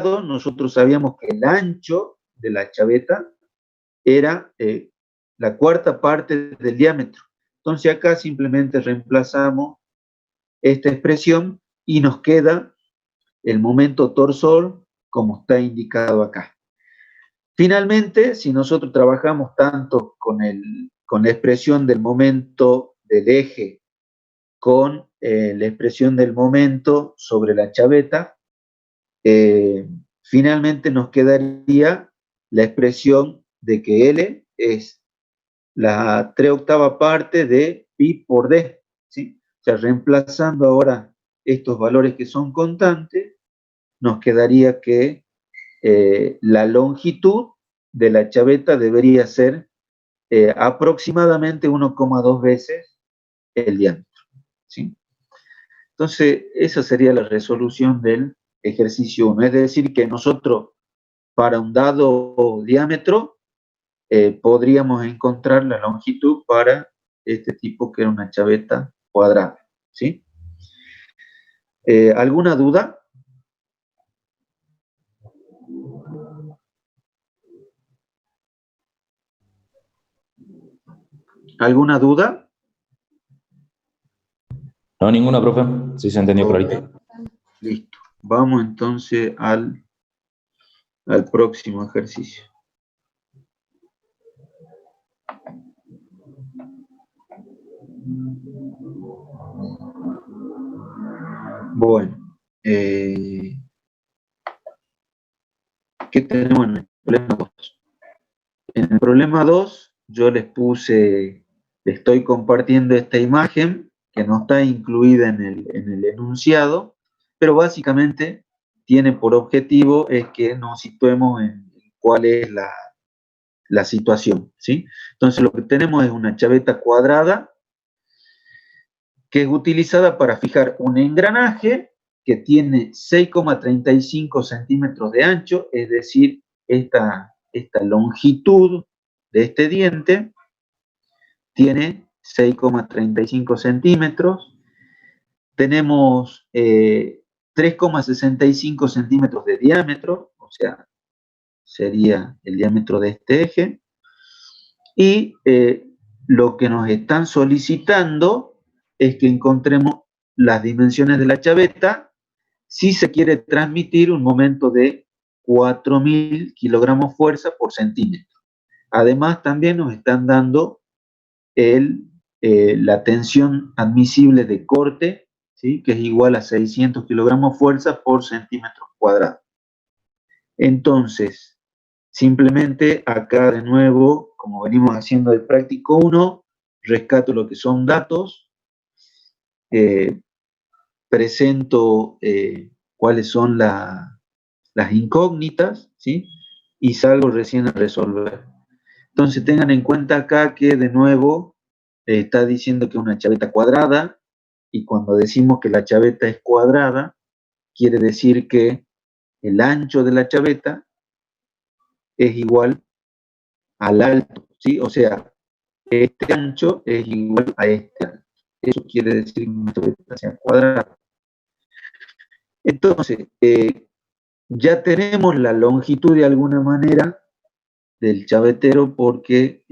indicado, nosotros sabíamos que el ancho de la chaveta era la cuarta parte del diámetro. Entonces acá simplemente reemplazamos esta expresión y nos queda el momento torsor como está indicado acá. Finalmente, si nosotros trabajamos tanto con la expresión del momento del eje con la expresión del momento sobre la chaveta, finalmente nos quedaría la expresión de que L es la 3/8 parte de pi por d, ¿sí? O sea, reemplazando ahora estos valores que son constantes, nos quedaría que la longitud de la chaveta debería ser aproximadamente 1,2 veces el diámetro, ¿sí? Entonces, esa sería la resolución del ejercicio 1. Es decir, que nosotros, para un dado diámetro, podríamos encontrar la longitud para este tipo que era una chaveta cuadrada, ¿sí? ¿Alguna duda? ¿Alguna duda? No, ninguna, profe. Sí, se entendió clarito. Listo. Vamos entonces al próximo ejercicio. Bueno, ¿qué tenemos en el problema 2? En el problema 2, yo les estoy compartiendo esta imagen que no está incluida en el enunciado, pero básicamente tiene por objetivo es que nos situemos en cuál es la situación, ¿sí? Entonces lo que tenemos es una chaveta cuadrada que es utilizada para fijar un engranaje que tiene 6,35 centímetros de ancho, es decir, esta longitud de este diente tiene 6,35 centímetros. Tenemos 3,65 centímetros de diámetro, o sea, sería el diámetro de este eje. Y lo que nos están solicitando es que encontremos las dimensiones de la chaveta si se quiere transmitir un momento de 4.000 kilogramos fuerza por centímetro. Además, también nos están dando la tensión admisible de corte, ¿sí? Que es igual a 600 kilogramos fuerza por centímetro cuadrado. Entonces, simplemente acá de nuevo, como venimos haciendo el práctico 1, rescato lo que son datos, presento cuáles son las incógnitas, ¿sí? Y salgo recién a resolver. Entonces tengan en cuenta acá que de nuevo está diciendo que es una chaveta cuadrada, y cuando decimos que la chaveta es cuadrada, quiere decir que el ancho de la chaveta es igual al alto, ¿sí? O sea, este ancho es igual a este alto. Eso quiere decir que una chaveta sea cuadrada. Entonces, ya tenemos la longitud de alguna manera del chavetero porque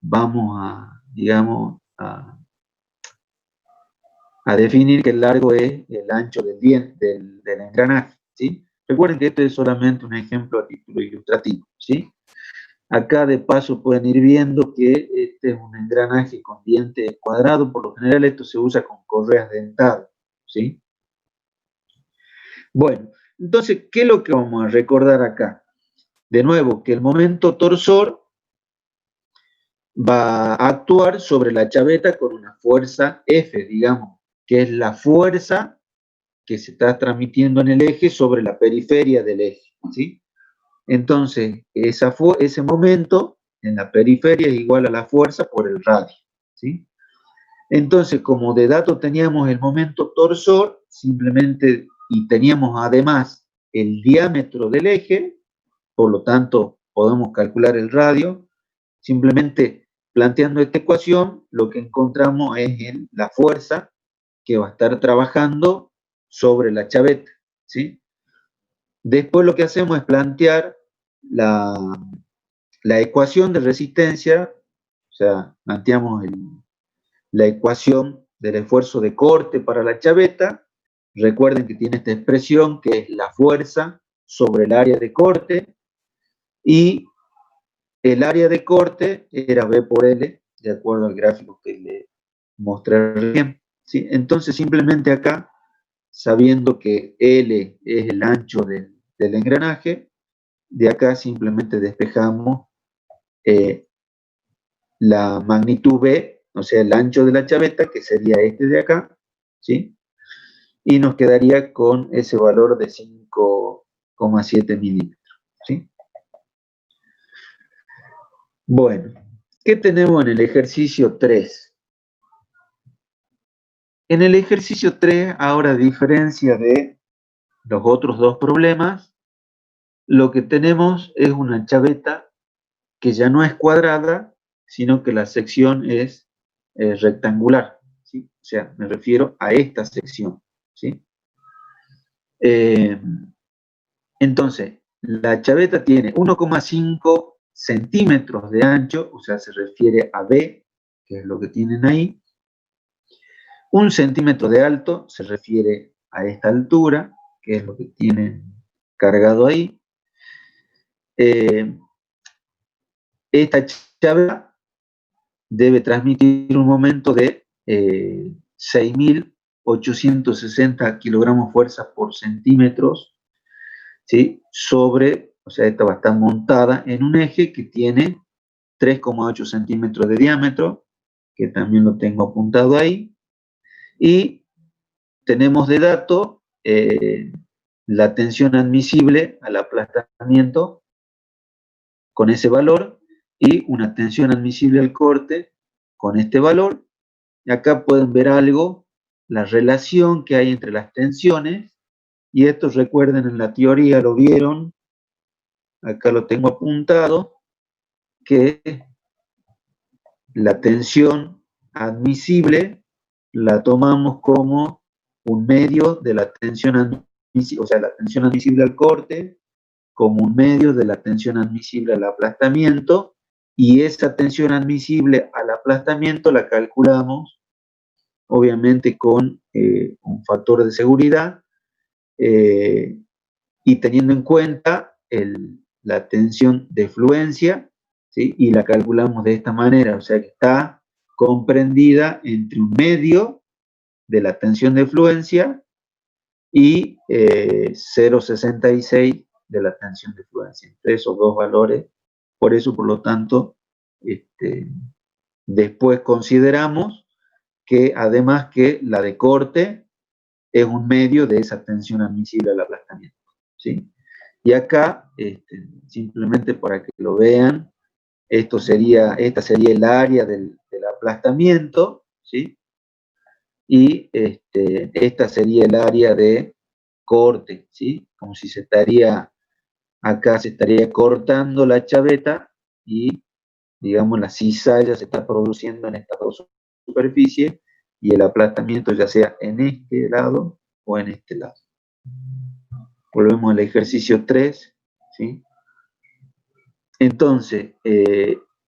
vamos a, digamos, a definir que el largo es el ancho del diente, del engranaje, ¿sí? Recuerden que este es solamente un ejemplo a título ilustrativo, ¿sí? Acá de paso pueden ir viendo que este es un engranaje con diente cuadrado. Por lo general esto se usa con correas dentadas, ¿sí? Bueno, entonces, ¿qué es lo que vamos a recordar acá? De nuevo, que el momento torsor va a actuar sobre la chaveta con una fuerza F, digamos, que es la fuerza que se está transmitiendo en el eje sobre la periferia del eje, ¿sí? Entonces, ese momento en la periferia es igual a la fuerza por el radio, ¿sí? Entonces, como de dato teníamos el momento torsor, simplemente, y teníamos además el diámetro del eje, por lo tanto, podemos calcular el radio, simplemente planteando esta ecuación, lo que encontramos es la fuerza que va a estar trabajando sobre la chaveta, ¿sí? Después lo que hacemos es plantear la ecuación de resistencia, o sea, planteamos la ecuación del esfuerzo de corte para la chaveta. Recuerden que tiene esta expresión que es la fuerza sobre el área de corte, y el área de corte era B por L, de acuerdo al gráfico que le mostré recién, ¿sí? Entonces simplemente acá, sabiendo que L es el ancho del engranaje, de acá simplemente despejamos la magnitud B, o sea, el ancho de la chaveta, que sería este de acá, ¿sí? Y nos quedaría con ese valor de 5,7 milímetros, ¿sí? Bueno, ¿qué tenemos en el ejercicio 3? En el ejercicio 3, ahora a diferencia de los otros dos problemas, lo que tenemos es una chaveta que ya no es cuadrada, sino que la sección es rectangular, ¿sí? O sea, me refiero a esta sección, ¿sí? Entonces, la chaveta tiene 1,5 centímetros de ancho, o sea, se refiere a B, que es lo que tienen ahí. 1 centímetro de alto se refiere a esta altura, que es lo que tienen cargado ahí. Esta chaveta debe transmitir un momento de 6.860 kilogramos fuerza por centímetros, ¿sí? Sobre, o sea, esta va a estar montada en un eje que tiene 3,8 centímetros de diámetro, que también lo tengo apuntado ahí, y tenemos de dato la tensión admisible al aplastamiento con ese valor y una tensión admisible al corte con este valor. Y acá pueden ver algo, la relación que hay entre las tensiones, y esto recuerden en la teoría, lo vieron, acá lo tengo apuntado, que la tensión admisible la tomamos como un medio de la tensión admisible, o sea, la tensión admisible al corte como un medio de la tensión admisible al aplastamiento, y esa tensión admisible al aplastamiento la calculamos obviamente con un factor de seguridad, y teniendo en cuenta la tensión de fluencia, ¿sí? Y la calculamos de esta manera, o sea que está comprendida entre un medio de la tensión de fluencia y 0,66 de la tensión de fluencia, entre esos dos valores. Por eso, por lo tanto, después consideramos que además que la de corte es un medio de esa tensión admisible al aplastamiento, ¿sí? Y acá, simplemente para que lo vean, esta sería el área del aplastamiento, ¿sí? Y esta sería el área de corte, ¿sí? Como si acá se estaría cortando la chaveta y, digamos, la cizalla se está produciendo en estas dos superficies y el aplastamiento ya sea en este lado o en este lado. Volvemos al ejercicio 3, ¿sí? Entonces,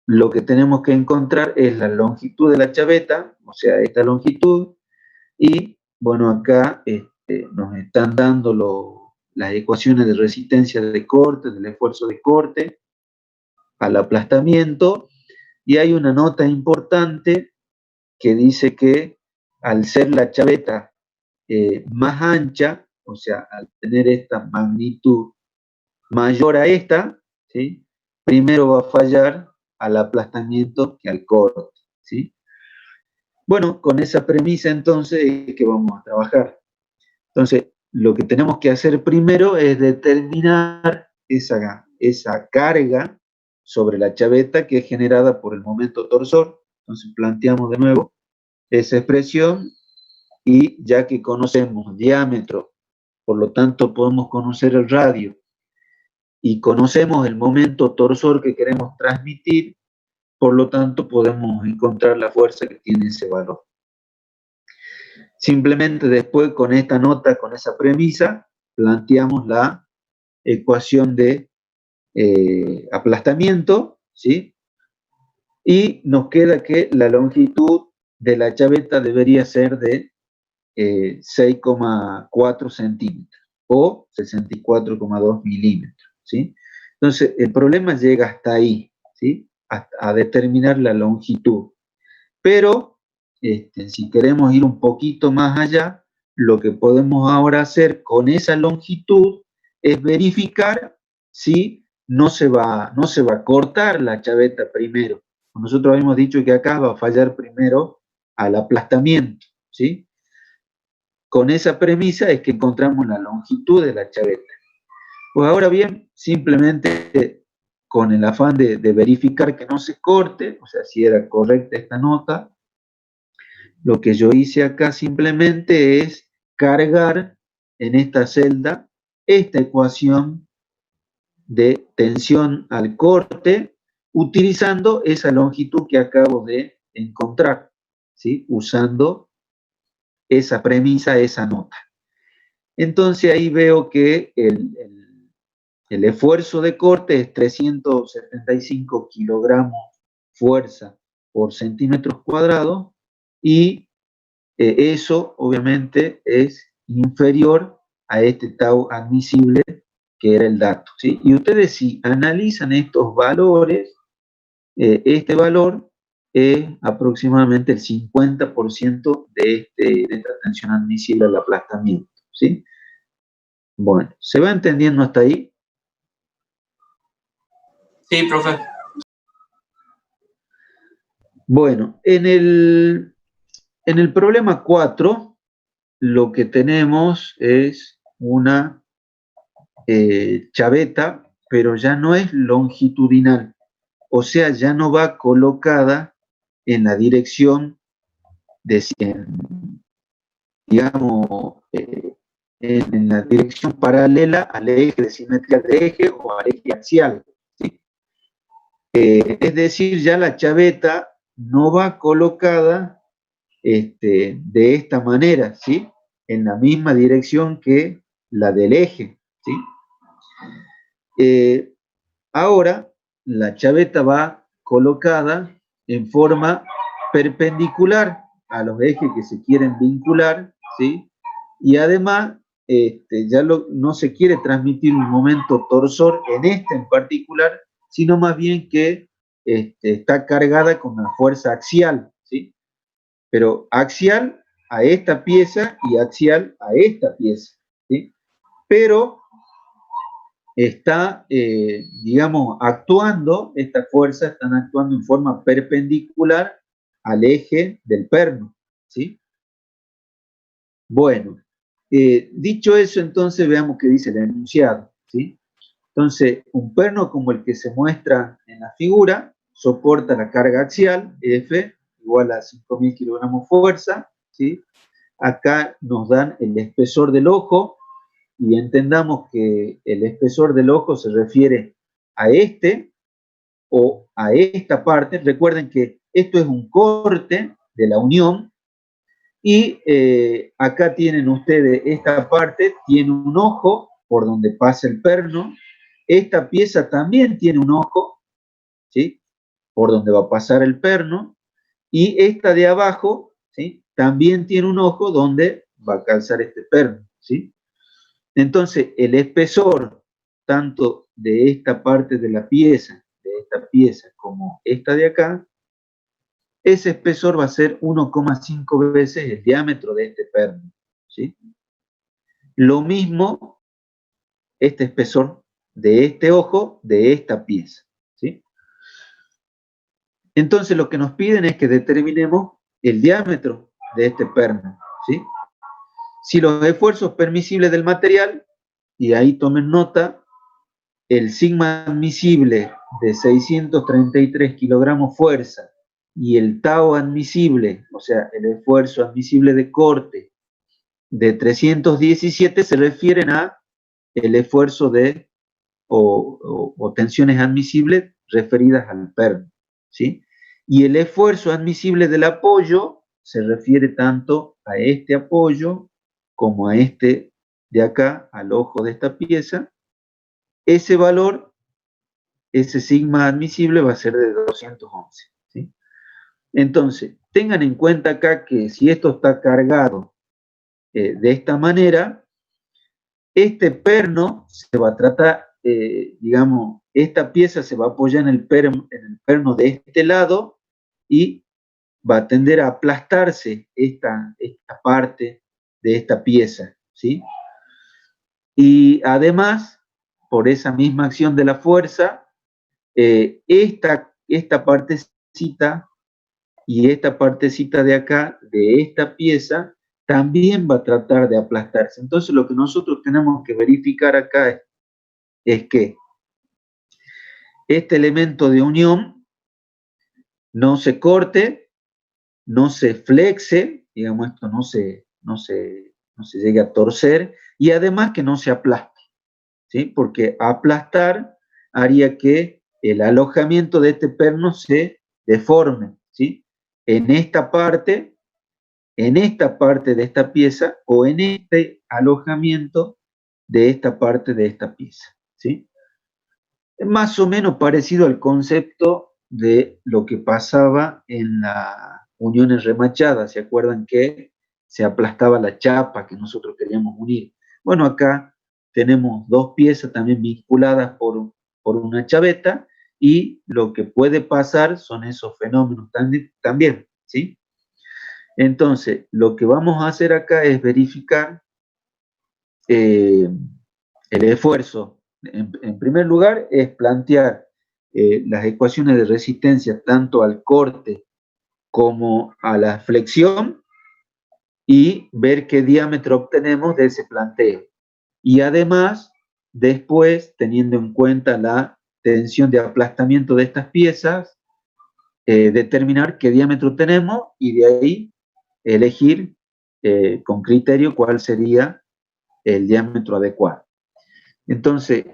lo que tenemos que encontrar es la longitud de la chaveta, o sea, esta longitud, y bueno, acá nos están dando las ecuaciones de resistencia de corte, del esfuerzo de corte, al aplastamiento, y hay una nota importante que dice que al ser la chaveta más ancha, o sea, al tener esta magnitud mayor a esta, ¿sí? Primero va a fallar al aplastamiento que al corte, ¿sí? Bueno, con esa premisa entonces es que vamos a trabajar. Entonces, lo que tenemos que hacer primero es determinar esa carga sobre la chaveta que es generada por el momento torsor. Entonces, planteamos de nuevo esa expresión, y ya que conocemos diámetro, por lo tanto podemos conocer el radio y conocemos el momento torsor que queremos transmitir, por lo tanto podemos encontrar la fuerza que tiene ese valor. Simplemente después con esta nota, con esa premisa, planteamos la ecuación de aplastamiento, ¿sí? Y nos queda que la longitud de la chaveta debería ser de 6,4 centímetros o 64,2 milímetros, ¿sí? Entonces, el problema llega hasta ahí, ¿sí? A determinar la longitud. Pero, si queremos ir un poquito más allá, lo que podemos ahora hacer con esa longitud es verificar si no se va a cortar la chaveta primero. Nosotros habíamos dicho que acá va a fallar primero al aplastamiento, ¿sí? Con esa premisa es que encontramos la longitud de la chaveta. Pues ahora bien, simplemente con el afán de verificar que no se corte, o sea, si era correcta esta nota, lo que yo hice acá simplemente es cargar en esta celda esta ecuación de tensión al corte utilizando esa longitud que acabo de encontrar, ¿sí? Usando esa premisa, esa nota. Entonces ahí veo que el esfuerzo de corte es 375 kilogramos fuerza por centímetros cuadrados y eso obviamente es inferior a este tau admisible que era el dato, ¿sí? Y ustedes si analizan estos valores, este valor es aproximadamente el 50% de esta tensión admisible al aplastamiento, ¿sí? Bueno, ¿se va entendiendo hasta ahí? Sí, profe. Bueno, en el problema 4, lo que tenemos es una chaveta, pero ya no es longitudinal, o sea, ya no va colocada en la dirección de, digamos, en la dirección paralela al eje de simetría de eje o al eje axial, ¿sí? Es decir, ya la chaveta no va colocada de esta manera, ¿sí? En la misma dirección que la del eje, ¿sí? Ahora, la chaveta va colocada en forma perpendicular a los ejes que se quieren vincular, ¿sí? Y además, no se quiere transmitir un momento torsor en este en particular, sino más bien que está cargada con una fuerza axial, ¿sí? Pero axial a esta pieza y axial a esta pieza, ¿sí? Pero está, digamos, actuando, estas fuerzas están actuando en forma perpendicular al eje del perno, ¿sí? Bueno, dicho eso, entonces veamos qué dice el enunciado, ¿sí? Entonces, un perno como el que se muestra en la figura soporta la carga axial, F, igual a 5.000 kilogramos fuerza, ¿sí? Acá nos dan el espesor del ojo, y entendamos que el espesor del ojo se refiere a este o a esta parte. Recuerden que esto es un corte de la unión y acá tienen ustedes esta parte, tiene un ojo por donde pasa el perno. Esta pieza también tiene un ojo, ¿sí? Por donde va a pasar el perno. Y esta de abajo, ¿sí? También tiene un ojo donde va a calzar este perno, ¿sí? Entonces, el espesor, tanto de esta parte de la pieza, de esta pieza, como esta de acá, ese espesor va a ser 1,5 veces el diámetro de este perno, ¿sí? Lo mismo, este espesor de este ojo, de esta pieza, ¿sí? Entonces, lo que nos piden es que determinemos el diámetro de este perno, ¿sí? Si los esfuerzos permisibles del material, y ahí tomen nota, el sigma admisible de 633 kilogramos fuerza y el tau admisible, o sea, el esfuerzo admisible de corte de 317 se refieren a el esfuerzo de o tensiones admisibles referidas al perno, ¿sí? Y el esfuerzo admisible del apoyo se refiere tanto a este apoyo como a este de acá, al ojo de esta pieza, ese valor, ese sigma admisible va a ser de 211, ¿sí? Entonces, tengan en cuenta acá que si esto está cargado de esta manera, este perno se va a tratar, digamos, esta pieza se va a apoyar en el perno de este lado y va a tender a aplastarse esta parte de esta pieza, ¿sí? Y además, por esa misma acción de la fuerza, esta partecita y esta partecita de acá, de esta pieza, también va a tratar de aplastarse. Entonces, lo que nosotros tenemos que verificar acá es que este elemento de unión no se corte, no se flexe, digamos, esto no se llegue a torcer, y además que no se aplaste, ¿sí? Porque aplastar haría que el alojamiento de este perno se deforme, ¿sí? En esta parte de esta pieza o en este alojamiento de esta parte de esta pieza, ¿sí? Es más o menos parecido al concepto de lo que pasaba en las uniones remachadas. ¿Se acuerdan que se aplastaba la chapa que nosotros queríamos unir? Bueno, acá tenemos dos piezas también vinculadas por una chaveta y lo que puede pasar son esos fenómenos también, ¿sí? Entonces, lo que vamos a hacer acá es verificar el esfuerzo. En primer lugar, es plantear las ecuaciones de resistencia tanto al corte como a la flexión y ver qué diámetro obtenemos de ese planteo. Y además, después, teniendo en cuenta la tensión de aplastamiento de estas piezas, determinar qué diámetro tenemos y de ahí elegir con criterio cuál sería el diámetro adecuado. Entonces,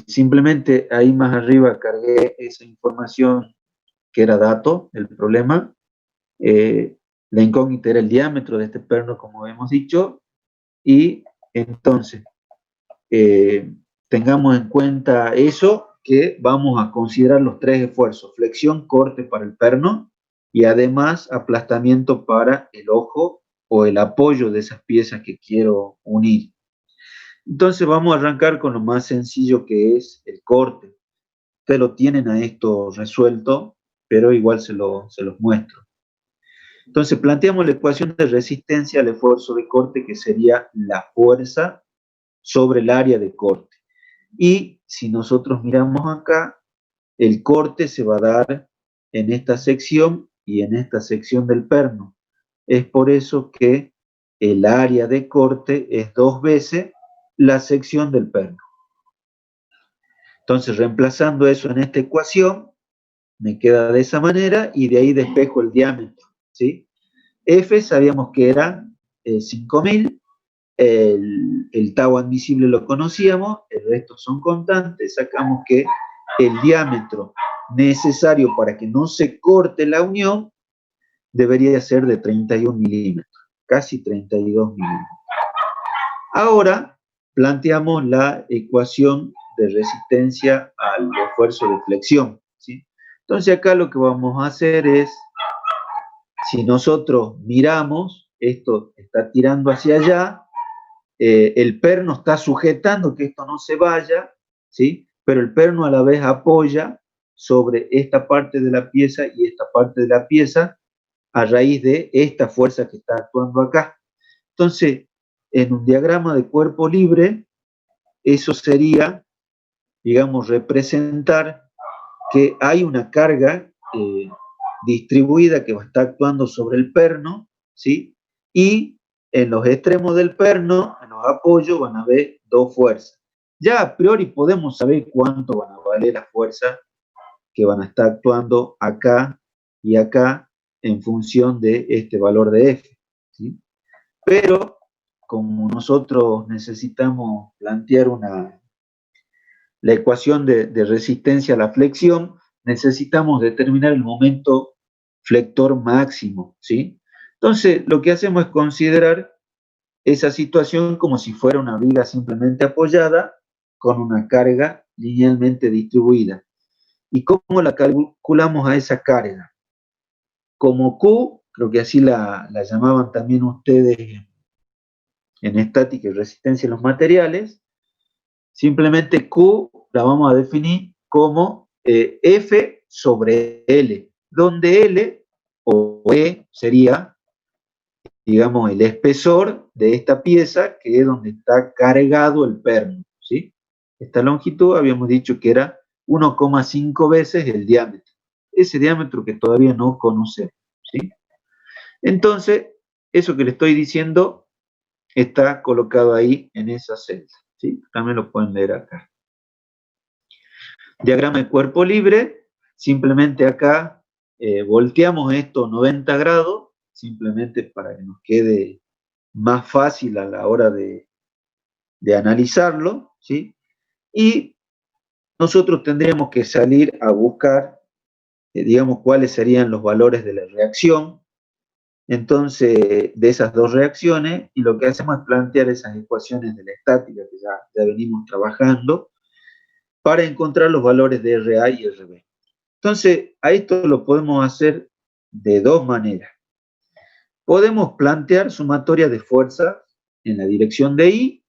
simplemente ahí más arriba cargué esa información que era dato, el problema. La incógnita era el diámetro de este perno, como hemos dicho, y entonces tengamos en cuenta eso, que vamos a considerar los tres esfuerzos: flexión, corte para el perno y además aplastamiento para el ojo o el apoyo de esas piezas que quiero unir. Entonces vamos a arrancar con lo más sencillo, que es el corte. Ustedes lo tienen a esto resuelto, pero igual se los muestro. Entonces planteamos la ecuación de resistencia al esfuerzo de corte, que sería la fuerza sobre el área de corte. Y si nosotros miramos acá, el corte se va a dar en esta sección y en esta sección del perno. Es por eso que el área de corte es 2 veces la sección del perno. Entonces, reemplazando eso en esta ecuación, me queda de esa manera y de ahí despejo el diámetro, ¿sí? F sabíamos que era 5000, el tau admisible lo conocíamos, el resto son constantes, sacamos que el diámetro necesario para que no se corte la unión debería ser de 31 milímetros, casi 32 milímetros. Ahora planteamos la ecuación de resistencia al esfuerzo de flexión, ¿sí? Entonces acá lo que vamos a hacer es, si nosotros miramos, esto está tirando hacia allá, el perno está sujetando que esto no se vaya, ¿sí? Pero el perno a la vez apoya sobre esta parte de la pieza y esta parte de la pieza a raíz de esta fuerza que está actuando acá. Entonces, en un diagrama de cuerpo libre, eso sería, digamos, representar que hay una carga distribuida que va a estar actuando sobre el perno, ¿sí? Y en los extremos del perno, en los apoyos, van a haber dos fuerzas. Ya a priori podemos saber cuánto van a valer las fuerzas que van a estar actuando acá y acá en función de este valor de F, ¿sí? Pero como nosotros necesitamos plantear la ecuación de resistencia a la flexión, necesitamos determinar el momento flector máximo, ¿sí? Entonces, lo que hacemos es considerar esa situación como si fuera una viga simplemente apoyada con una carga linealmente distribuida. ¿Y cómo la calculamos a esa carga? Como Q, creo que así la llamaban también ustedes en estática y resistencia de los materiales, simplemente Q la vamos a definir como F sobre L, donde L o E sería, digamos, el espesor de esta pieza, que es donde está cargado el perno, ¿sí? Esta longitud habíamos dicho que era 1,5 veces el diámetro, ese diámetro que todavía no conocemos, ¿sí? Entonces, eso que le estoy diciendo está colocado ahí en esa celda, ¿sí? También lo pueden leer acá. Diagrama de cuerpo libre, simplemente acá volteamos esto 90 grados, simplemente para que nos quede más fácil a la hora de analizarlo, ¿sí? Y nosotros tendríamos que salir a buscar, digamos, cuáles serían los valores de la reacción, entonces, de esas dos reacciones, y lo que hacemos es plantear esas ecuaciones de la estática que ya venimos trabajando, para encontrar los valores de RA y RB. Entonces, a esto lo podemos hacer de dos maneras. Podemos plantear sumatoria de fuerzas en la dirección de I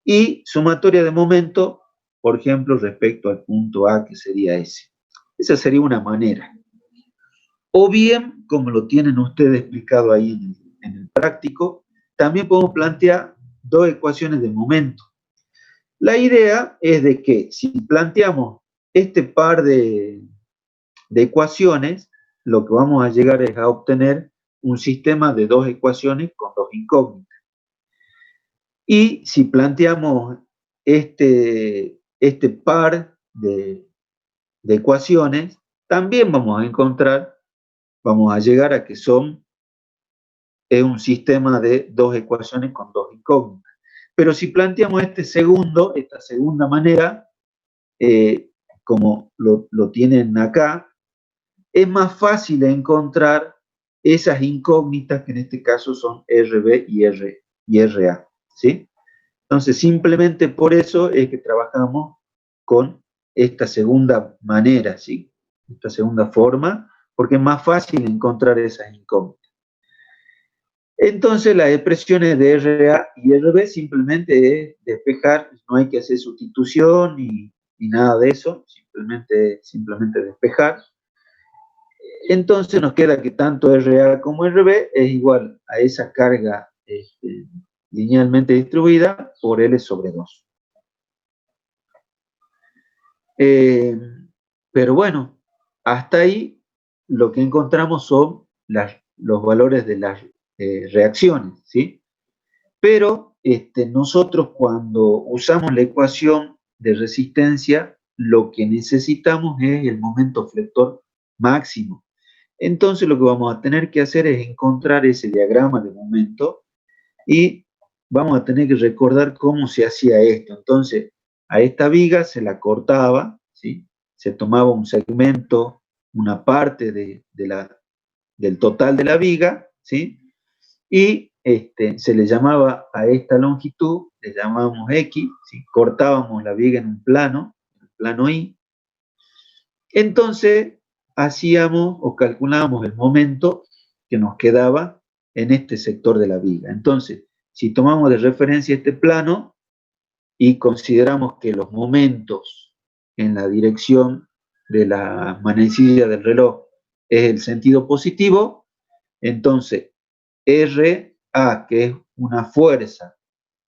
y sumatoria de momento, por ejemplo, respecto al punto A, que sería S. Esa sería una manera. O bien, como lo tienen ustedes explicado ahí en el práctico, también podemos plantear dos ecuaciones de momento. La idea es de que si planteamos este par de ecuaciones, lo que vamos a llegar es a obtener un sistema de dos ecuaciones con dos incógnitas. Y si planteamos este par de ecuaciones, también vamos a llegar a que es un sistema de dos ecuaciones con dos incógnitas. Pero si planteamos esta segunda manera, como lo tienen acá, es más fácil encontrar esas incógnitas que en este caso son RB y RA, ¿sí? Entonces, simplemente por eso es que trabajamos con esta segunda manera, ¿sí? Esta segunda forma, porque es más fácil encontrar esas incógnitas. Entonces, las expresiones de RA y RB simplemente es despejar, no hay que hacer sustitución ni nada de eso, simplemente despejar. Entonces nos queda que tanto RA como RB es igual a esa carga linealmente distribuida por L sobre 2. Pero bueno, hasta ahí lo que encontramos son los valores de las reacciones, ¿sí? Pero nosotros cuando usamos la ecuación de resistencia, lo que necesitamos es el momento flector máximo. Entonces lo que vamos a tener que hacer es encontrar ese diagrama de momento y vamos a tener que recordar cómo se hacía esto. Entonces, a esta viga se la cortaba, ¿sí? Se tomaba un segmento, una parte del total de la viga, ¿sí? Y se le llamaba a esta longitud, le llamábamos X, ¿sí? Cortábamos la viga en un plano, el plano Y. Entonces, hacíamos o calculábamos el momento que nos quedaba en este sector de la viga. Entonces, si tomamos de referencia este plano y consideramos que los momentos en la dirección de la manecilla del reloj es el sentido positivo, entonces RA, que es una fuerza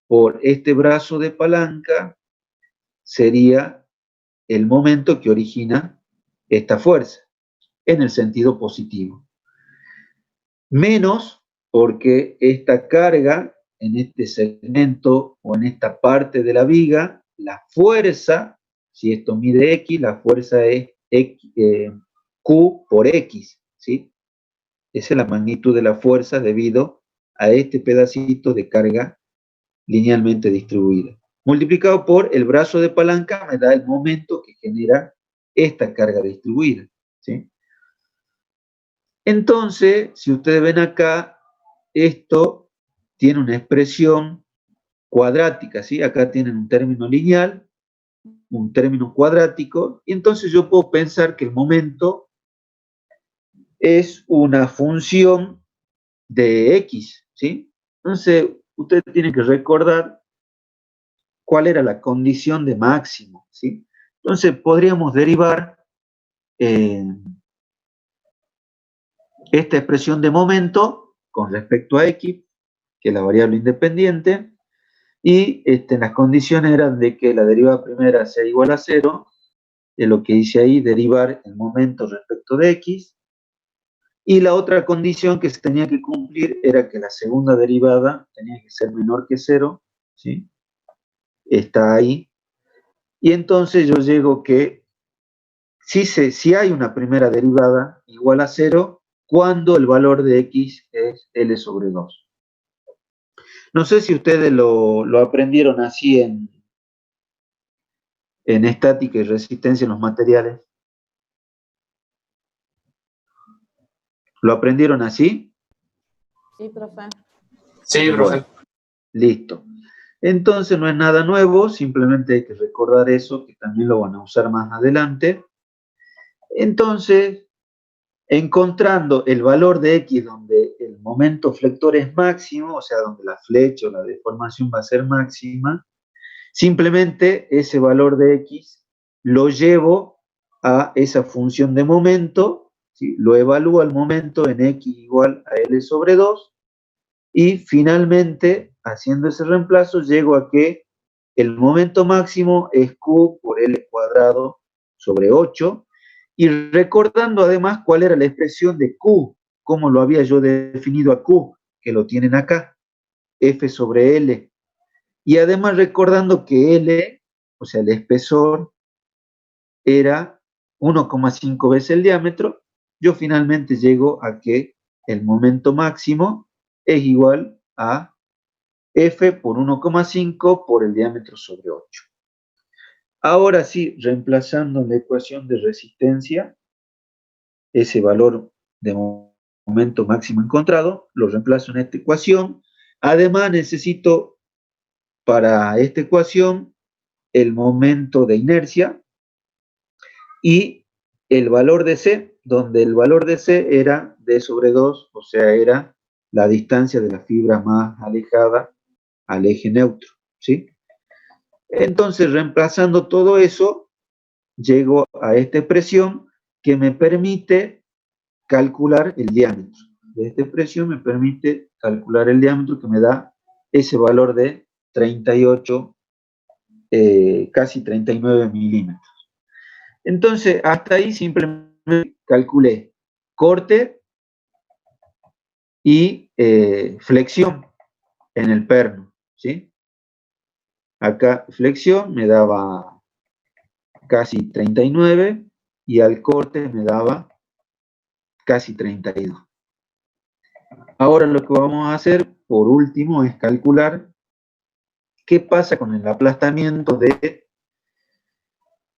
por este brazo de palanca, sería el momento que origina esta fuerza en el sentido positivo. Menos porque esta carga en este segmento o en esta parte de la viga, la fuerza, si esto mide X, la fuerza es Q por X, ¿sí? Esa es la magnitud de la fuerza debido a este pedacito de carga linealmente distribuida. Multiplicado por el brazo de palanca me da el momento que genera esta carga distribuida, ¿sí? Entonces, si ustedes ven acá, esto tiene una expresión cuadrática, ¿sí? Acá tienen un término lineal un término cuadrático, y entonces yo puedo pensar que el momento es una función de x, ¿sí? Entonces, usted tiene que recordar cuál era la condición de máximo, ¿sí? Entonces, podríamos derivar esta expresión de momento con respecto a x, que es la variable independiente, y las condiciones eran de que la derivada primera sea igual a 0, de lo que hice ahí, derivar el momento respecto de x, y la otra condición que se tenía que cumplir era que la segunda derivada tenía que ser menor que 0, ¿sí? Está ahí, y entonces yo llego que si hay una primera derivada igual a 0, cuando el valor de x es L sobre 2. No sé si ustedes lo aprendieron así en estática y resistencia en los materiales. ¿Lo aprendieron así? Sí, profe. Sí, profe. Bueno, listo. Entonces no es nada nuevo, simplemente hay que recordar eso, que también lo van a usar más adelante. Entonces, encontrando el valor de x donde el momento flector es máximo, o sea, donde la flecha o la deformación va a ser máxima, simplemente ese valor de x lo llevo a esa función de momento, ¿sí? Lo evalúo al momento en x igual a L sobre 2, y finalmente, haciendo ese reemplazo, llego a que el momento máximo es Q por L cuadrado sobre 8, y recordando además cuál era la expresión de Q, cómo lo había yo definido a Q, que lo tienen acá, F sobre L, y además recordando que L, o sea, el espesor, era 1,5 veces el diámetro, yo finalmente llego a que el momento máximo es igual a F por 1,5 por el diámetro sobre 8. Ahora sí, reemplazando la ecuación de resistencia, ese valor de momento máximo encontrado, lo reemplazo en esta ecuación. Además, necesito para esta ecuación el momento de inercia y el valor de C, donde el valor de C era D sobre 2, o sea, era la distancia de la fibra más alejada al eje neutro, ¿sí? Entonces, reemplazando todo eso, llego a esta expresión que me permite calcular el diámetro. De esta expresión me permite calcular el diámetro que me da ese valor de 38, casi 39 milímetros. Entonces, hasta ahí simplemente calculé corte y flexión en el perno, ¿sí? Acá flexión me daba casi 39 y al corte me daba casi 32. Ahora lo que vamos a hacer, por último, es calcular qué pasa con el aplastamiento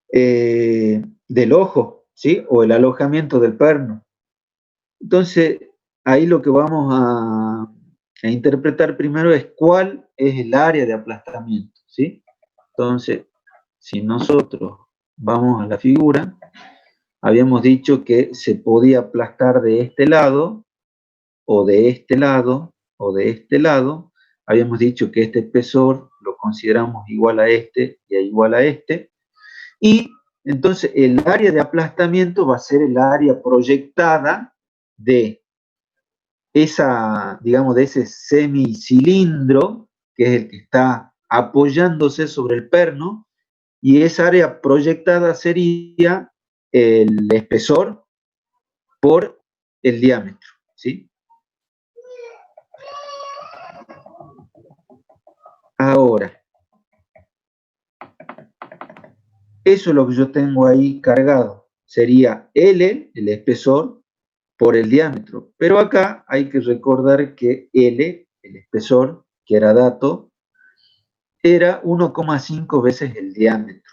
del ojo, ¿sí? O el alojamiento del perno. Entonces, ahí lo que vamos a interpretar primero es cuál es el área de aplastamiento, ¿sí? Entonces, si nosotros vamos a la figura, habíamos dicho que se podía aplastar de este lado, o de este lado, o de este lado. Habíamos dicho que este espesor lo consideramos igual a este y igual a este. Y entonces el área de aplastamiento va a ser el área proyectada de esa, digamos, de ese semicilindro, que es el que está apoyándose sobre el perno, y esa área proyectada sería el espesor por el diámetro, ¿sí? Ahora, eso es lo que yo tengo ahí cargado. Sería L, el espesor, por el diámetro. Pero acá hay que recordar que L, el espesor, que era dato, era 1,5 veces el diámetro.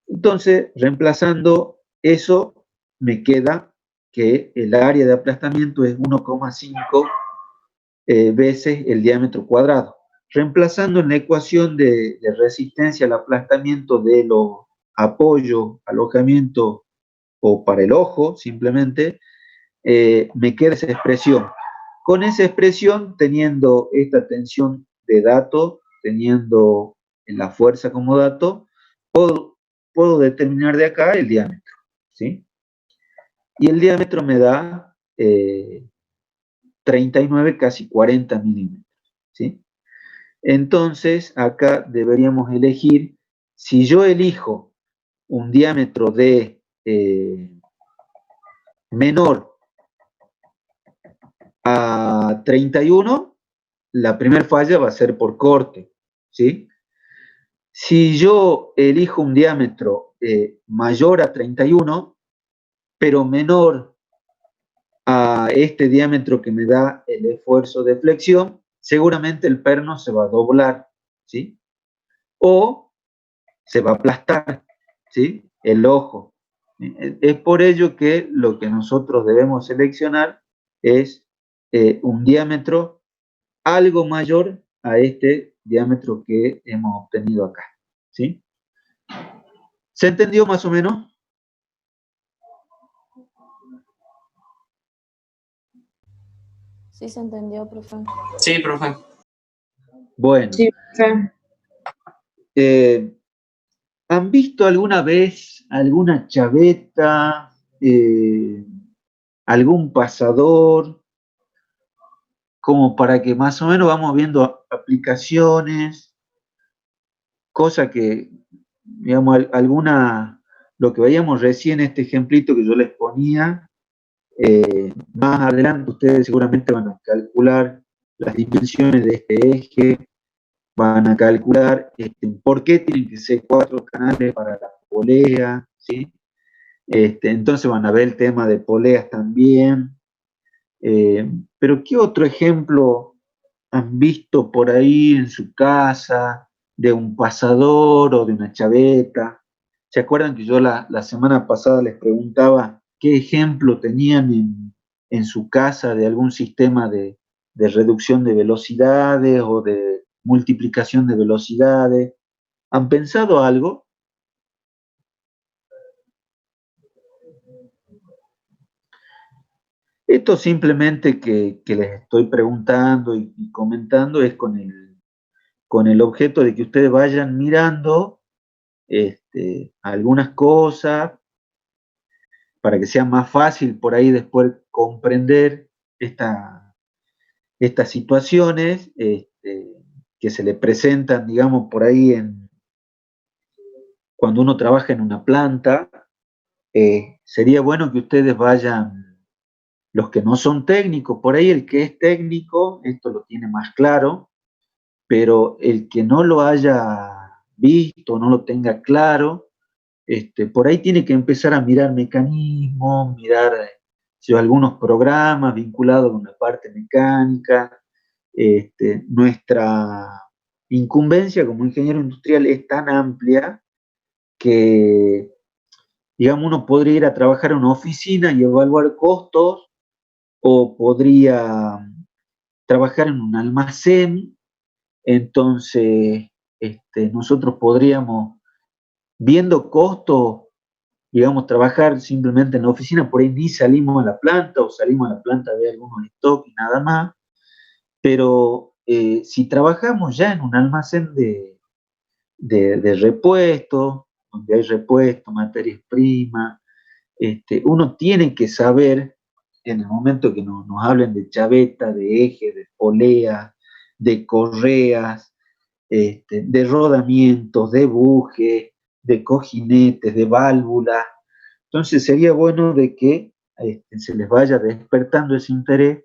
Entonces, reemplazando eso, me queda que el área de aplastamiento es 1,5 veces el diámetro cuadrado. reemplazando en la ecuación de resistencia al aplastamiento de los apoyos, alojamiento o para el ojo, simplemente, me queda esa expresión. Con esa expresión, teniendo esta tensión de dato, teniendo la fuerza como dato, puedo determinar de acá el diámetro, ¿sí? Y el diámetro me da 39, casi 40 milímetros, ¿sí? Entonces, acá deberíamos elegir, si yo elijo un diámetro de menor a 31, la primera falla va a ser por corte, ¿sí? Si yo elijo un diámetro mayor a 31, pero menor a este diámetro que me da el esfuerzo de flexión, seguramente el perno se va a doblar, ¿sí? O se va a aplastar, ¿sí? El ojo. Es por ello que lo que nosotros debemos seleccionar es un diámetro algo mayor a este diámetro que hemos obtenido acá, ¿sí? ¿Se entendió más o menos? Sí, se entendió, profe. Sí, profe. Bueno, Sí, profe. ¿han visto alguna vez alguna chaveta, algún pasador, como para que más o menos vamos viendo aplicaciones, cosa que, digamos, lo que veíamos recién, este ejemplito que yo les ponía, más adelante ustedes seguramente van a calcular las dimensiones de este eje, van a calcular por qué tienen que ser 4 canales para la polea, ¿sí? Entonces van a ver el tema de poleas también. Pero ¿qué otro ejemplo han visto por ahí en su casa de un pasador o de una chaveta? ¿Se acuerdan que yo la semana pasada les preguntaba qué ejemplo tenían en su casa de algún sistema de reducción de velocidades o de multiplicación de velocidades? ¿Han pensado algo? Esto simplemente que les estoy preguntando y comentando es con el objeto de que ustedes vayan mirando algunas cosas para que sea más fácil por ahí después comprender estas situaciones que se le presentan, digamos, por ahí cuando uno trabaja en una planta. Sería bueno que ustedes vayan, los que no son técnicos, por ahí el que es técnico, esto lo tiene más claro, pero el que no lo haya visto, no lo tenga claro, por ahí tiene que empezar a mirar mecanismos, mirar si hay algunos programas vinculados con la parte mecánica. Nuestra incumbencia como ingeniero industrial es tan amplia que, digamos, uno podría ir a trabajar en una oficina y evaluar costos, o podría trabajar en un almacén. Entonces, nosotros podríamos, viendo costos, digamos, trabajar simplemente en la oficina, por ahí ni salimos a la planta o salimos a la planta a ver algunos stocks y nada más, pero si trabajamos ya en un almacén de repuestos, donde hay repuestos, materias primas, uno tiene que saber, en el momento que nos hablen de chaveta, de eje, de polea, de correas, de rodamientos, de buje, de cojinetes, de válvulas. Entonces sería bueno de que se les vaya despertando ese interés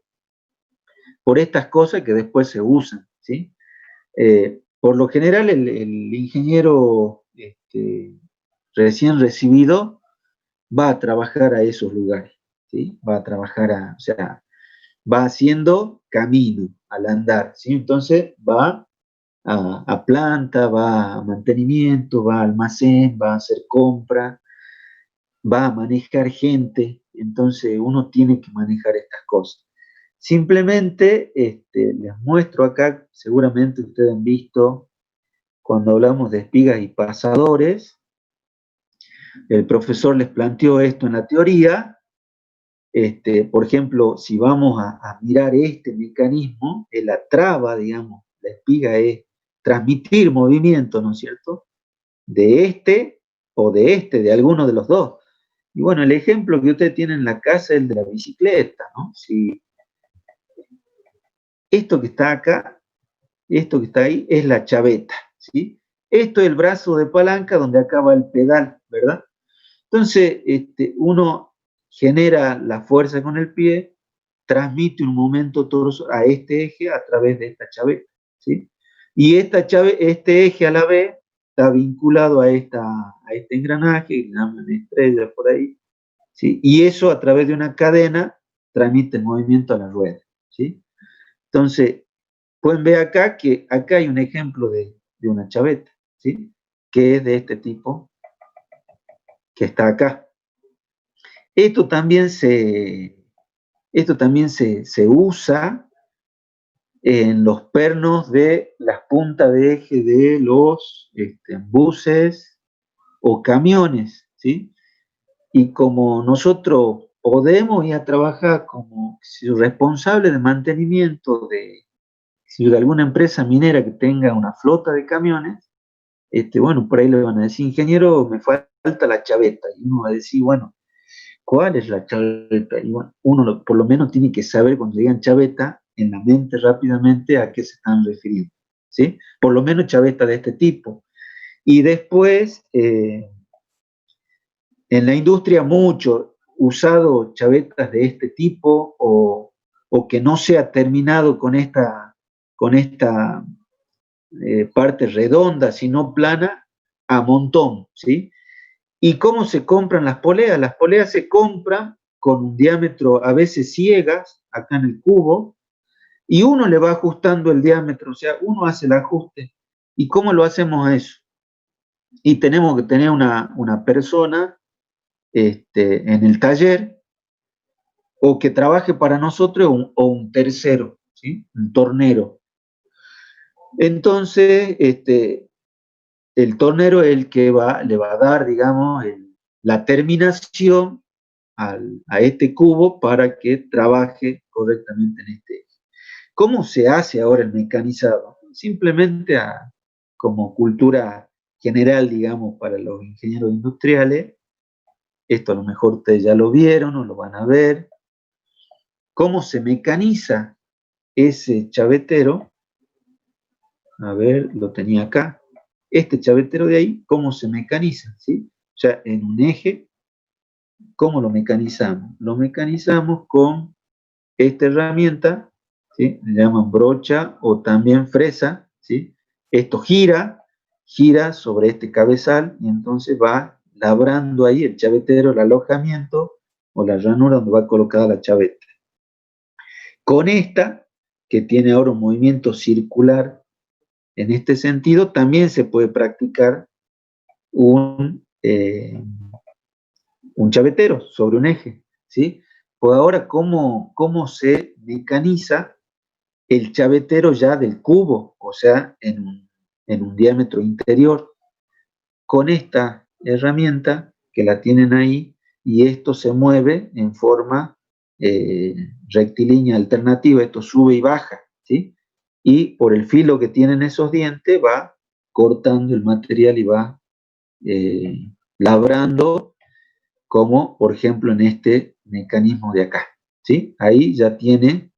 por estas cosas que después se usan, ¿sí? Por lo general el ingeniero recién recibido va a trabajar a esos lugares, ¿sí? Va a trabajar o sea, va haciendo camino al andar, ¿sí? Entonces va a planta, va a mantenimiento, va a almacén, va a hacer compra, va a manejar gente. Entonces uno tiene que manejar estas cosas. Simplemente les muestro acá, seguramente ustedes han visto cuando hablamos de espigas y pasadores, el profesor les planteó esto en la teoría. Por ejemplo, si vamos a mirar este mecanismo, la traba, digamos, la espiga es transmitir movimiento, ¿no es cierto? De o de alguno de los dos. Y bueno, el ejemplo que usted tiene en la casa es el de la bicicleta, ¿no? Si esto que está acá, esto que está ahí, es la chaveta, ¿sí? Esto es el brazo de palanca donde acaba el pedal, ¿verdad? Entonces, uno genera la fuerza con el pie, transmite un momento torso a este eje a través de esta chaveta, ¿sí? Y este eje a la vez está vinculado a este engranaje, que llaman estrella por ahí, ¿sí? Y eso a través de una cadena transmite el movimiento a la rueda, ¿sí? Entonces, pueden ver acá que acá hay un ejemplo de una chaveta, ¿sí? Que es de este tipo, que está acá. Esto también se usa en los pernos de las puntas de eje de los buses o camiones, ¿sí? Y como nosotros podemos ir a trabajar como responsable de mantenimiento de alguna empresa minera que tenga una flota de camiones, bueno, por ahí le van a decir, ingeniero, me falta la chaveta. Y uno va a decir, bueno, ¿cuál es la chaveta? Y bueno, uno por lo menos tiene que saber cuando digan chaveta en la mente rápidamente a qué se están refiriendo, ¿sí? Por lo menos chaveta de este tipo. Y después, en la industria mucho usado chavetas de este tipo o que no sea terminado con esta parte redonda, sino plana, a montón, ¿sí? ¿Y cómo se compran las poleas? Las poleas se compran con un diámetro a veces ciegas, acá en el cubo, y uno le va ajustando el diámetro, o sea, uno hace el ajuste. ¿Y cómo lo hacemos a eso? Y tenemos que tener una persona en el taller o que trabaje para nosotros o un tercero, ¿sí? Un tornero. Entonces, el tornero es el que le va a dar, digamos, la terminación a este cubo para que trabaje correctamente en este eje. ¿Cómo se hace ahora el mecanizado? Simplemente como cultura general, digamos, para los ingenieros industriales, esto a lo mejor ustedes ya lo vieron o lo van a ver. ¿Cómo se mecaniza ese chavetero? A ver, lo tenía acá. Este chavetero de ahí, ¿cómo se mecaniza? ¿Sí? O sea, en un eje, ¿cómo lo mecanizamos? Lo mecanizamos con esta herramienta, ¿sí? Le llaman brocha o también fresa, ¿sí? Esto gira sobre este cabezal y entonces va labrando ahí el chavetero, el alojamiento o la ranura donde va colocada la chaveta. Con esta, que tiene ahora un movimiento circular en este sentido, también se puede practicar un chavetero sobre un eje, ¿sí? Pues ahora, ¿cómo se mecaniza el chavetero ya del cubo, o sea, en un diámetro interior? Con esta herramienta que la tienen ahí, y esto se mueve en forma rectilínea alternativa, esto sube y baja, ¿sí? Y por el filo que tienen esos dientes va cortando el material y va labrando, como por ejemplo en este mecanismo de acá, ¿sí? Ahí ya tiene,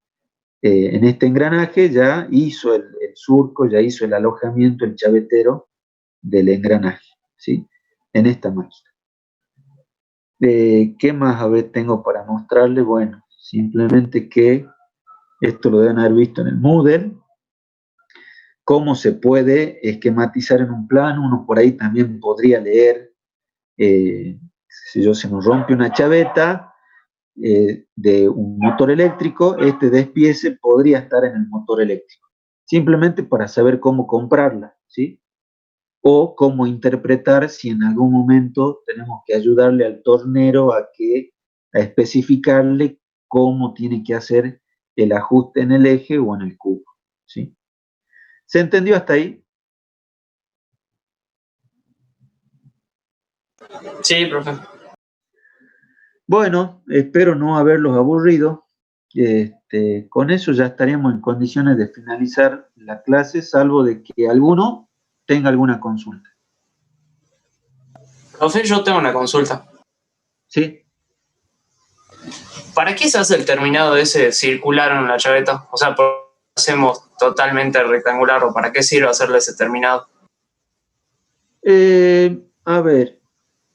en este engranaje ya hizo el surco, ya hizo el alojamiento, el chavetero del engranaje, ¿sí? En esta máquina. ¿Qué más tengo para mostrarles? Bueno, simplemente que esto lo deben haber visto en el Moodle, cómo se puede esquematizar en un plano. Uno por ahí también podría leer, si se nos rompe una chaveta de un motor eléctrico, este despiece podría estar en el motor eléctrico, simplemente para saber cómo comprarla, ¿sí? O cómo interpretar si en algún momento tenemos que ayudarle al tornero a especificarle cómo tiene que hacer el ajuste en el eje o en el cubo, ¿sí? ¿Se entendió hasta ahí? Sí, profe. Bueno, espero no haberlos aburrido. Con eso ya estaríamos en condiciones de finalizar la clase, salvo de que alguno tenga alguna consulta. Profe, yo tengo una consulta. ¿Sí? ¿Para qué se hace el terminado ese circular en la chaveta? O sea, ¿por qué hacemos totalmente rectangular o para qué sirve hacerle ese terminado? A ver,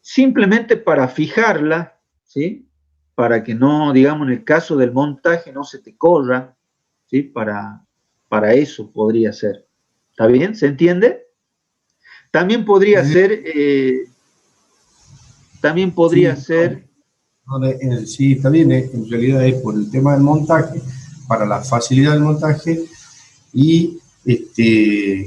simplemente para fijarla, ¿sí? Para que no, digamos, en el caso del montaje no se te corra, ¿sí? Para eso podría ser. ¿Está bien? ¿Se entiende? También podría ser, Sí, está bien, en realidad es por el tema del montaje, para la facilidad del montaje y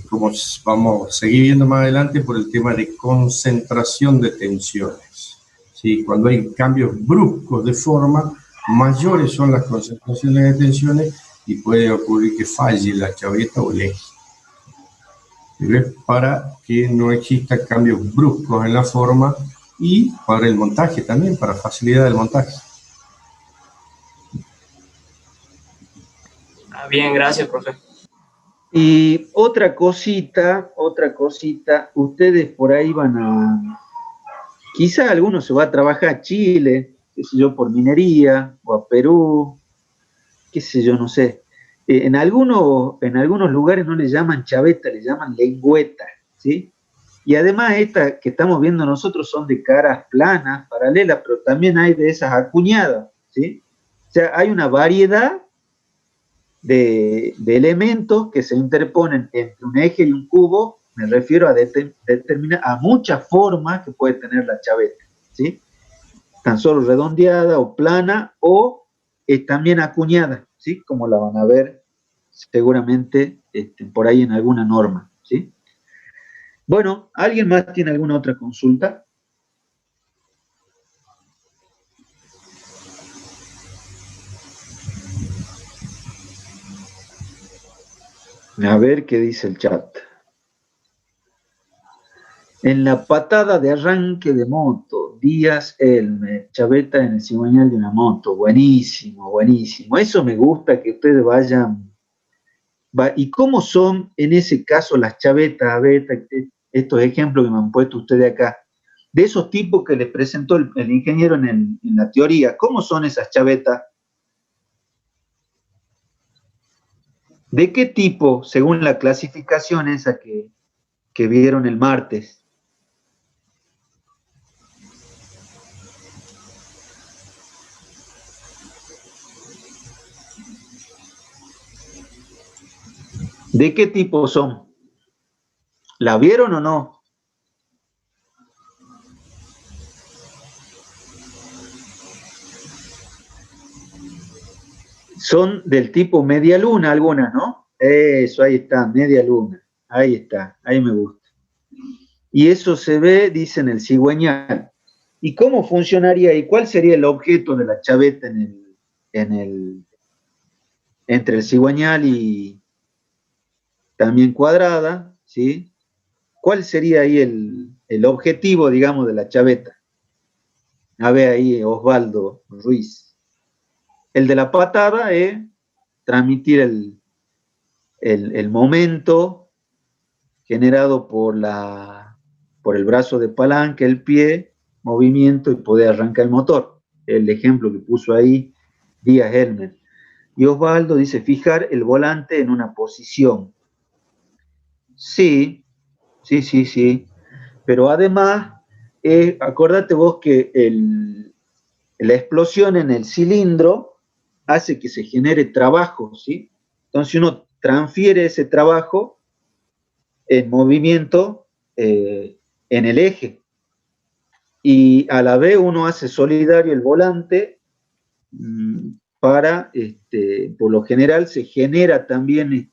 como vamos a seguir viendo más adelante, por el tema de concentración de tensiones. ¿Sí? Cuando hay cambios bruscos de forma, mayores son las concentraciones de tensiones y puede ocurrir que falle la chaveta o el eje. Para que no existan cambios bruscos en la forma y para el montaje también, para facilidad del montaje. Bien, gracias, profe. Y otra cosita, ustedes por ahí quizá alguno se va a trabajar a Chile, qué sé yo, por minería, o a Perú, qué sé yo, no sé. En algunos lugares no le llaman chaveta, le llaman lengüeta, ¿sí? Y además estas que estamos viendo nosotros son de caras planas, paralelas, pero también hay de esas acuñadas, ¿sí? O sea, hay una variedad de elementos que se interponen entre un eje y un cubo, me refiero a determinar a muchas formas que puede tener la chaveta, ¿sí? Tan solo redondeada o plana o también acuñada, ¿sí? Como la van a ver seguramente por ahí en alguna norma, ¿sí? Bueno, ¿alguien más tiene alguna otra consulta? A ver qué dice el chat. En la patada de arranque de moto, Díaz Elmer, chaveta en el cigüeñal de una moto. Buenísimo, buenísimo. Eso me gusta que ustedes vayan. ¿Y cómo son en ese caso las chavetas? A ver, estos ejemplos que me han puesto ustedes acá. De esos tipos que les presentó el ingeniero en la teoría, ¿cómo son esas chavetas? ¿De qué tipo, según la clasificación esa que vieron el martes? ¿De qué tipo son? ¿La vieron o no? Son del tipo media luna algunas, ¿no? Eso, ahí está, media luna. Ahí está, ahí me gusta. Y eso se ve, dice, en el cigüeñal. ¿Y cómo funcionaría y cuál sería el objeto de la chaveta entre el cigüeñal y también cuadrada, ¿sí? ¿Cuál sería ahí el objetivo, digamos, de la chaveta? A ver ahí, Osvaldo Ruiz. El de la patada es transmitir el momento generado por el brazo de palanca, el pie, movimiento y poder arrancar el motor. El ejemplo que puso ahí Díaz Helmer. Y Osvaldo dice, fijar el volante en una posición. Sí, sí, sí, sí. Pero además, acordate vos que la explosión en el cilindro hace que se genere trabajo, ¿sí? Entonces uno transfiere ese trabajo en movimiento en el eje. Y a la vez uno hace solidario el volante para, por lo general se genera también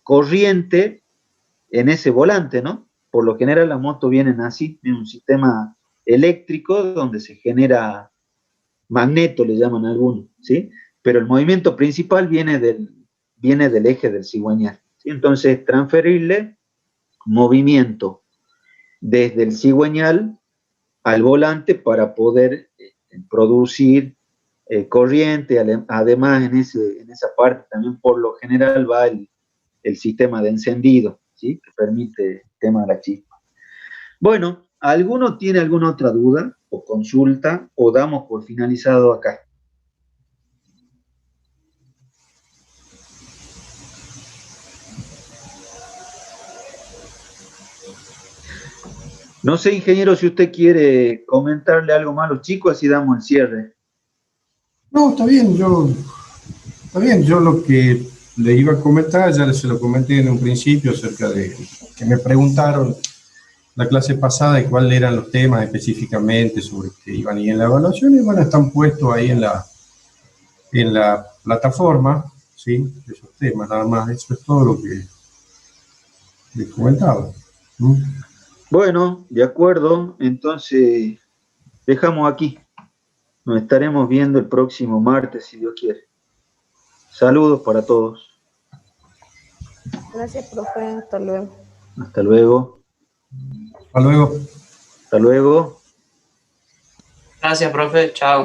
corriente en ese volante, ¿no? Por lo general las motos vienen así, en un sistema eléctrico donde se genera magneto, le llaman algunos, ¿sí? pero el movimiento principal viene del eje del cigüeñal, ¿sí? Entonces, transferirle movimiento desde el cigüeñal al volante para poder producir corriente. Además, en esa parte también por lo general va el sistema de encendido, ¿sí? Que permite el tema de la chispa. Bueno, ¿alguno tiene alguna otra duda o consulta o damos por finalizado acá? No sé, ingeniero, si usted quiere comentarle algo más a los chicos, así damos el cierre. No, está bien, yo lo que le iba a comentar, ya se lo comenté en un principio acerca de que me preguntaron la clase pasada de cuáles eran los temas específicamente sobre que iban a ir en la evaluación, y bueno, están puestos ahí en la plataforma, ¿sí? Esos temas, nada más, eso es todo lo que les comentaba. Bueno, de acuerdo, entonces dejamos aquí. Nos estaremos viendo el próximo martes, si Dios quiere. Saludos para todos. Gracias, profe. Hasta luego. Hasta luego. Hasta luego. Hasta luego. Gracias, profe. Chao.